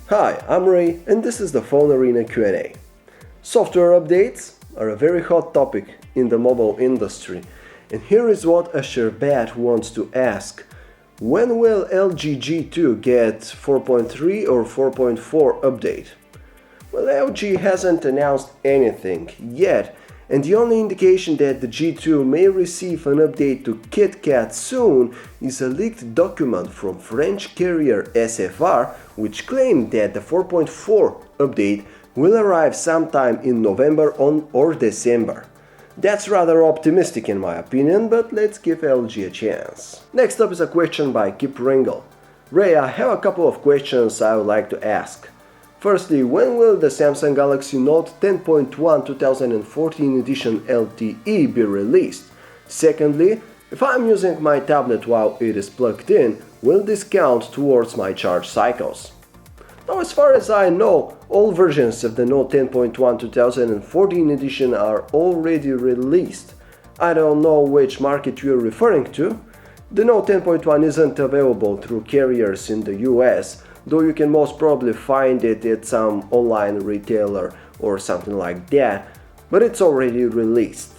Hi, I'm Ray and this is the PhoneArena Q&A. Software updates are a very hot topic in the mobile industry, and here is what a Sherbet wants to ask. When will LG G2 get 4.3 or 4.4 update? Well, LG hasn't announced anything yet, and the only indication that the G2 may receive an update to KitKat soon is a leaked document from French carrier SFR, which claimed that the 4.4 update will arrive sometime in November or December. That's rather optimistic in my opinion, but let's give LG a chance. Next up is a question by Kip Ringle. Ray, I have a couple of questions I would like to ask. Firstly, when will the Samsung Galaxy Note 10.1 2014 edition LTE be released? Secondly, if I'm using my tablet while it is plugged in, will this count towards my charge cycles? Now, as far as I know, all versions of the Note 10.1 2014 edition are already released. I don't know which market you're referring to. The Note 10.1 isn't available through carriers in the US, though you can most probably find it at some online retailer or something like that, but it's already released.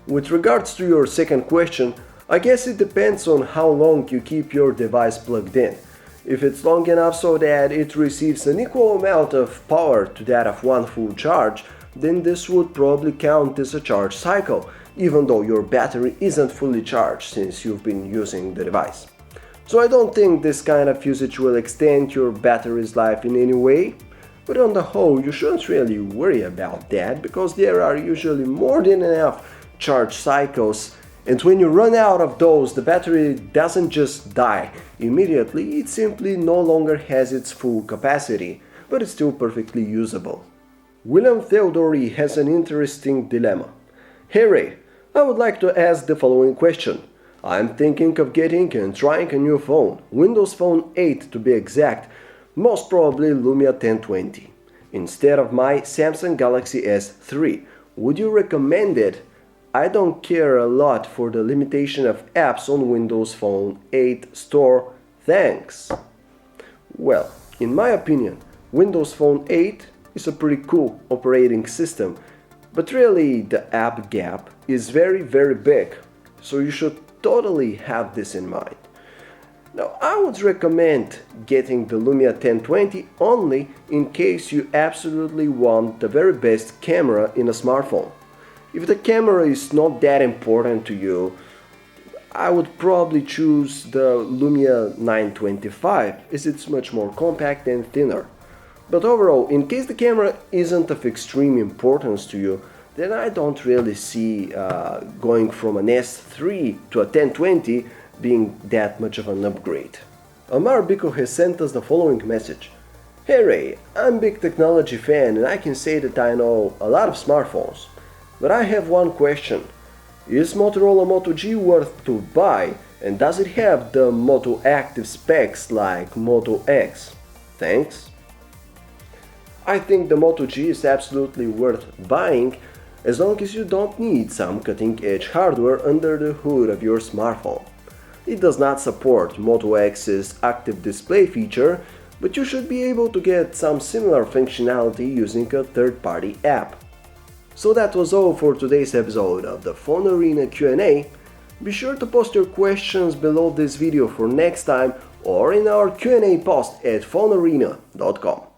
With regards to your second question, I guess it depends on how long you keep your device plugged in. If it's long enough so that it receives an equal amount of power to that of one full charge, then this would probably count as a charge cycle, even though your battery isn't fully charged since you've been using the device. So I don't think this kind of usage will extend your battery's life in any way, but on the whole you shouldn't really worry about that because there are usually more than enough charge cycles, and when you run out of those, the battery doesn't just die immediately, it simply no longer has its full capacity, but it's still perfectly usable. William Theodori has an interesting dilemma. Hey Ray, I would like to ask the following question. I'm thinking of getting and trying a new phone, Windows Phone 8 to be exact, most probably Lumia 1020, instead of my Samsung Galaxy S3. Would you recommend it? I don't care a lot for the limitation of apps on Windows Phone 8 store, thanks. Well, in my opinion, Windows Phone 8 is a pretty cool operating system, but really the app gap is very big, so you should totally have this in mind. Now, I would recommend getting the Lumia 1020 only in case you absolutely want the very best camera in a smartphone. If the camera is not that important to you, I would probably choose the Lumia 925 as it's much more compact and thinner. But overall, in case the camera isn't of extreme importance to you, then I don't really see going from an S3 to a 1020 being that much of an upgrade. Amar Biko has sent us the following message. Hey Ray, I'm a big technology fan and I can say that I know a lot of smartphones. But I have one question. Is Motorola Moto G worth to buy, and does it have the Moto Active specs like Moto X? Thanks. I think the Moto G is absolutely worth buying as long as you don't need some cutting-edge hardware under the hood of your smartphone. It does not support Moto X's active display feature, but you should be able to get some similar functionality using a third-party app. So that was all for today's episode of the PhoneArena Q&A. Be sure to post your questions below this video for next time or in our Q&A post at phonearena.com.